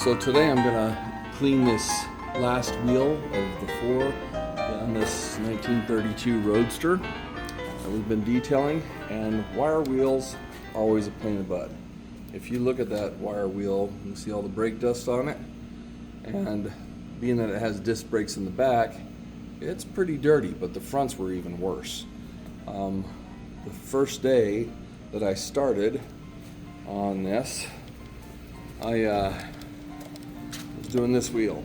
So today I'm gonna clean this last wheel of the four on this 1932 Roadster that we've been detailing, and wire wheels are always a pain in the butt. If you look at that wire wheel, you can see all the brake dust on it, and being that it has disc brakes in the back, it's pretty dirty, but the fronts were even worse. The first day that I started on this, I was doing this wheel.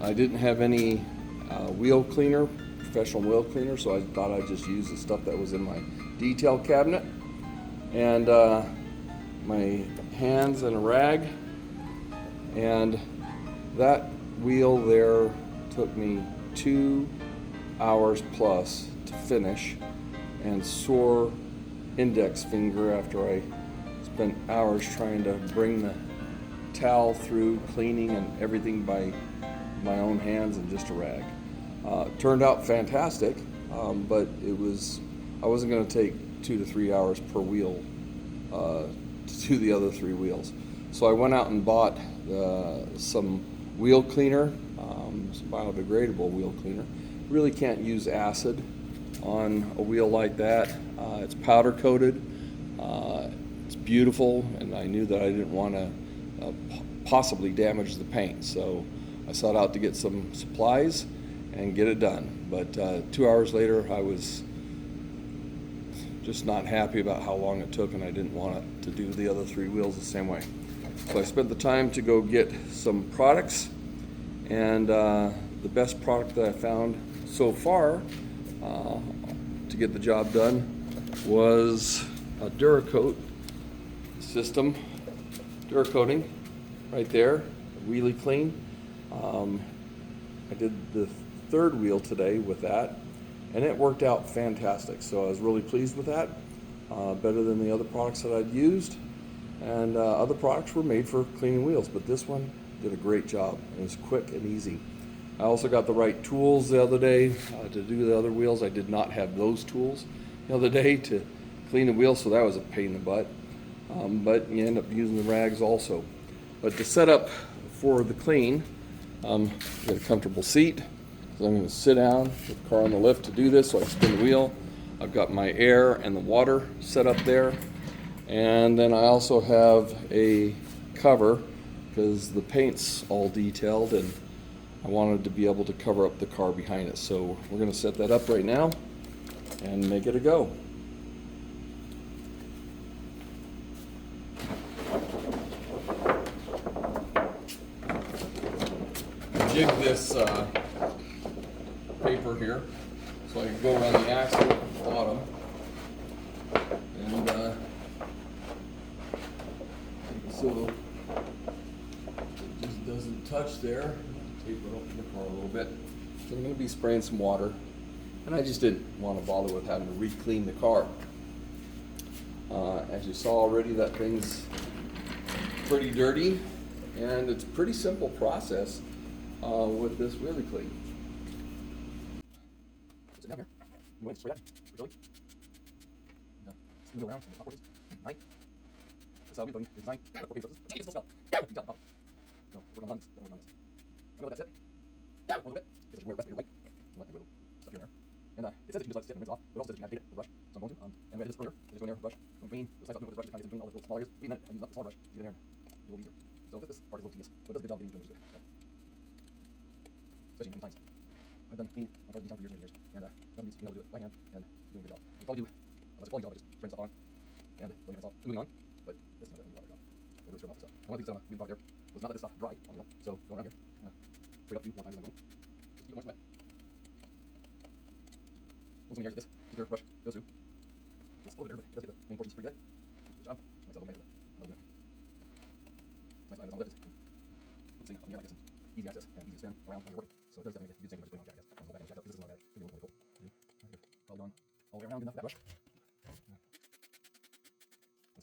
I didn't have any wheel cleaner, professional wheel cleaner, so I thought I'd just use the stuff that was in my detail cabinet, and my hands and a rag, and that wheel there took me 2 hours plus to finish, and sore index finger after I spent hours trying to bring the towel through, cleaning and everything by my own hands and just a rag. Turned out fantastic, but I wasn't going to take 2 to 3 hours per wheel to do the other 3 wheels. So I went out and bought some wheel cleaner, some biodegradable wheel cleaner. Really can't use acid on a wheel like that. It's powder coated. It's beautiful, and I knew that I didn't want to possibly damage the paint, so I sought out to get some supplies and get it done. But 2 hours later, I was just not happy about how long it took, and I didn't want it to do the other 3 wheels the same way. So I spent the time to go get some products, and the best product that I found so far to get the job done was a Duracoat system, Duracoating right there, wheelie clean. I did the 3rd wheel today with that, and it worked out fantastic. So I was really pleased with that, better than the other products that I'd used. And other products were made for cleaning wheels, but this one did a great job. It was quick and easy. I also got the right tools the other day to do the other wheels. I did not have those tools the other day to clean the wheels, so that was a pain in the butt. But you end up using the rags also. But the setup for the clean, get a comfortable seat. So I'm going to sit down, put the car on the lift to do this so I can spin the wheel. I've got my air and the water set up there. And then I also have a cover because the paint's all detailed, and I wanted to be able to cover up the car behind it. So we're going to set that up right now and make it a go. Jig this paper here so I can go around the axle at the bottom, and so it just doesn't touch there. Tape it open the car a little bit. So I'm going to be spraying some water, and I just didn't want to bother with having to re-clean the car. As you saw already, that thing's pretty dirty, and it's a pretty simple process with this wheelie clean. Sit down here. You want to spray that? Really? Spin it around. Top forces. Right. That's how we put design. Okay, so it's still no, we're on this. I know that's it. A little bit. Because you wear a respirator, right? You let the stuff here. And it says that you can just let it sit and rinse off, but it also says you can agitate it with a brush. So I'm going to. And I did this earlier. I just go in there with a brush. From green, the slice up with the brush. Just kind of doing all the little small areas. Clean that, and use the small brush to get in there. A little easier. So this part is a little tedious, but it does a good job getting you doing it. Especially in times. I've done clean, I've done for years and years, and some of these, you know, do it by hand and doing a good job. You probably do, unless it's a quality job, just rinse stuff on, and when it's all moving on, but this is not a good job. We're really sure about this stuff. And one of the things we brought there was not let this stuff dry on the wheel, so going around here, spray up a few more times as I'm going. Just keep it moist and wet. Once some areas of this, just your brush goes through. It's a little bit dirty, but it does get the main portions pretty good. Good job. Nice little bit. Nice line on the lift. Let's see, on here like this, easy access and easy to spin around when you're working. So it does definitely get used to putting on jack, I guess. I'll go back and check out. This is not bad. Pretty really cool. All going all the way around enough that brush. Let's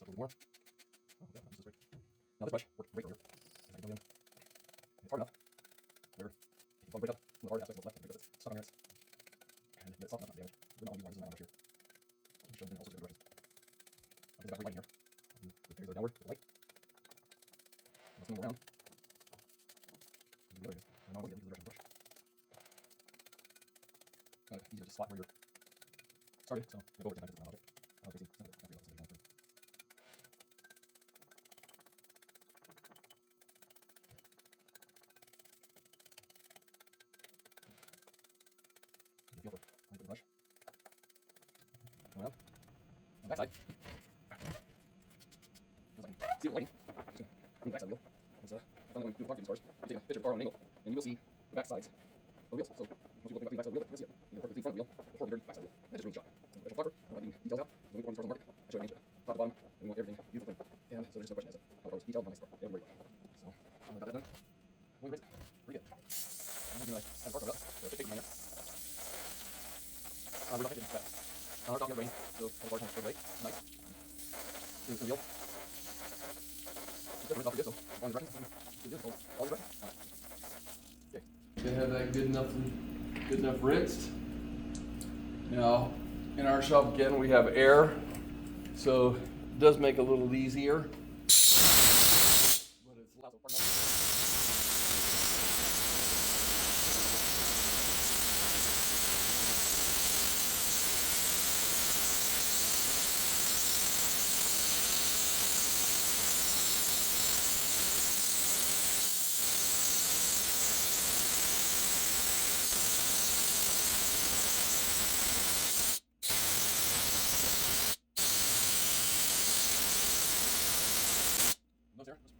up a little more. Oh, yeah, this is great. Now this brush worked great earlier. I can go in. It's hard enough. Where if you break up the hard aspects of what's left, because it's stuck on there. And it's soft enough not damaged. It wouldn't all be one, this is not much here. I'll show them all sorts of brushes. I'll get about right here. The fingers are downward to the right. Let's move around. spot where you're started, so go over 10 times to the it. Feel for the brush. Going up. On that side. See the lighting. On the back side of the wheel. It's when we do the parking stores, you take a picture of the car on an angle, and you will see the back sides of the wheels. So once you look at the back side of the wheel, you'll see it. Either perfectly front wheel or the back side of the wheel. That just ruins the shot. So special flopper, I'm leaving details out. When we go on the stores on the market, I show you top to bottom, and we want everything beautiful clean. And so there's no question as to how the car was detailed on my store. Everybody. So I got that done. When we raise it, pretty good. I'm going to have the car covered up. So take mine. We're not getting that. We're talking about rain, so all the car comes straight away. Nice. Here's the wheel. It's off good, so on the direction. All the direction. Okay. They have that good enough rinsed. Now, in our shop again, we have air, so it does make it a little easier. But it's lots of fun.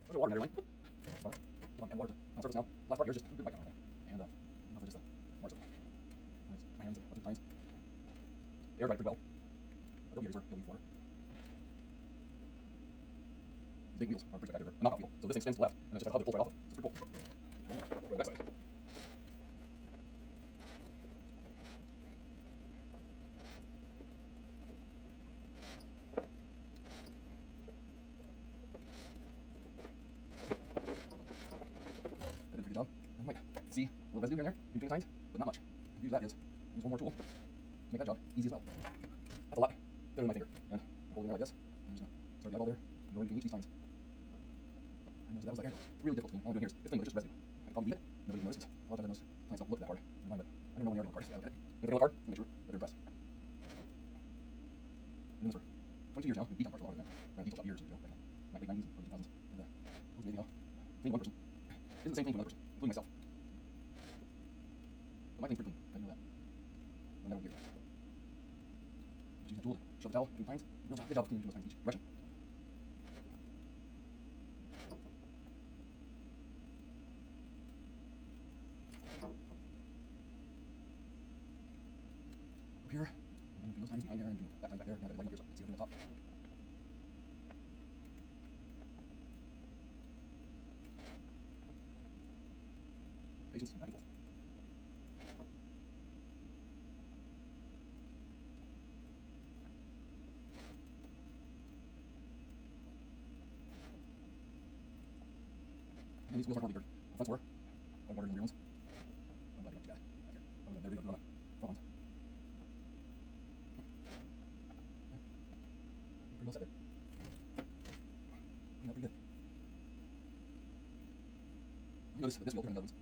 There's a water meter line. Come on, and water on surface now. Last part here is just good bike on it. And just water. My hands up to the tines. The air dried pretty well. But over here is where you'll need water. The big wheels are pretty spectacular. Not wheel. So this thing spins left, and it's just how it pulls right off it. So it's pretty cool. Go to the back side. Job. I might see a little residue here and there between times, but not much. Use that is use one more tool to make that job easy as well. That's a lot better than my finger. And holding it like this, I'm just gonna start the eyeball there and go in between each of these tines. I noticed that was like really difficult to me. All I'm doing here is it's just residue. I can probably eat it, nobody notices. A lot of times those tines don't look that hard. But I don't know when you're on the card. I look at it. If they look hard, make sure that they're pressed. I've been doing this for 22 years now. We've beat on cars a lot of them. Around people shop years ago. Back in the 90s, early 2000s. And it was maybe clean one person. It's the same thing for another person, including myself. But my thing's pretty clean. I know that. I'll never get it. Just use the tool to shove the towel between tines. Good job of cleaning between those tines each direction. Up here, I'm going to do those tines behind there and do that time back there. Now that the lighting appears up, see everything on top. Patience and back and forth. And these wheels aren't really good. The fronts were. I wanted the rear ones. I'm glad you got back here. I'm going to do the front ones. Pretty well set there. Pretty good. You notice that this wheel here and the other ones,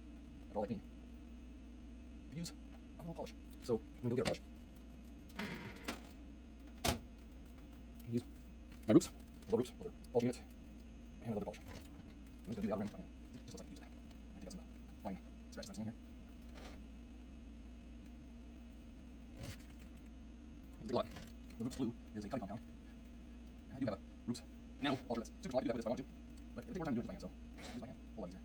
after all that cleaning, you use alcohol polish. So I'm going to go get a brush. Use my roots, low roots, other polishing it, and another polish. I'm just going to do the outer rim. Just looks like you use that. I take out some of the fine scratches I've seen here. Take a lot. The roots glue is a cutting compound. I do have a roots now alternates. Super small, I can do that with this if I want to. But it would take more time to do it with my hand, so just use my hand. A whole lot easier.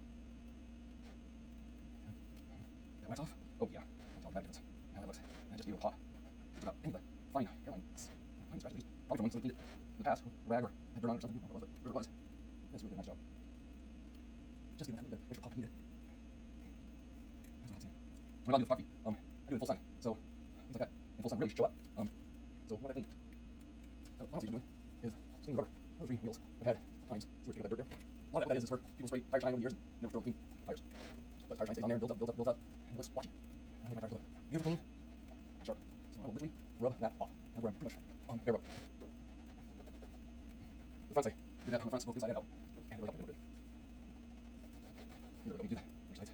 That wax off? Oh yeah, I'll tell that difference. How that looks. And I just gave it a pop. Just about any of the fine hairline scratches. Probably from when something cleaned it in the past, with a rag or had dirt on it or something. What was it? Whatever it was. That's a really nice job. Just give it that little bit extra pop needed. That's what I'm saying. When I do photography, I do it in full sun. So things like that in full sun really show up. So what I think honestly doing is seeing the rubber. Those three wheels have had tines. See where you get that dirt there? A lot of that is where people spray tire shine over the years and never throw clean tires. But tire shine stays on there and builds up, and it looks splotchy. I think my tires look beautiful clean, sharp. So I will literally rub that off. That's where I'm pretty much on bare rub. The front side, do that on the front, both inside and out. And it really helped me a little bit. Here we go, let me do that. Which sides?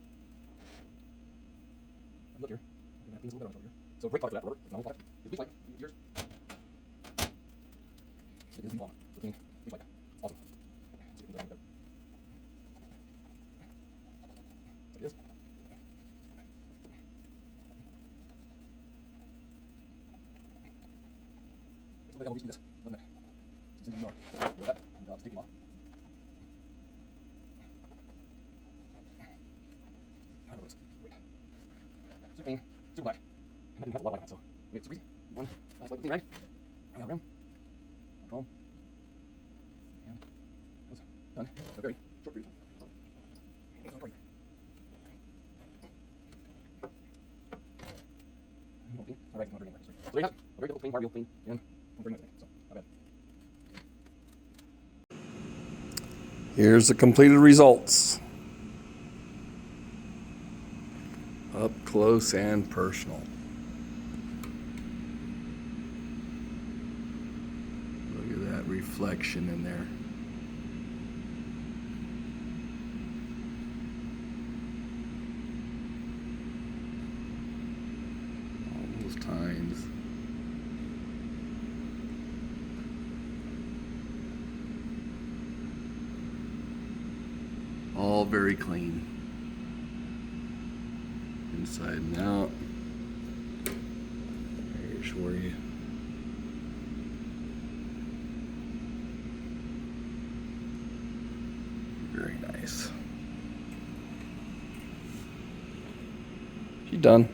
Look here. I'm going to clean a little bit over here. So So brake product for that order. No product. It's leaf light. Yours. It is leaf on. So clean. Leaf light. Awesome. So it comes out like that. Like this. It's like I'll reach this, doesn't it? It's in the yard. With that, and I'll take him off. How do I wait? Super clean. Super black. I didn't have a lot like that, so wait, super easy. One. Last light clean, right? I got rim. Control. And that was done. A very short period of time. It's not great. Okay. All right, it's not very nice. So there you have it. A very difficult clean, hard wheel clean, and I'm bringing it today, so not bad. Here's the completed results. Up close and personal. Look at that reflection in there. All those tines. All very clean. Inside and out. Here's for you. Very nice. She's done.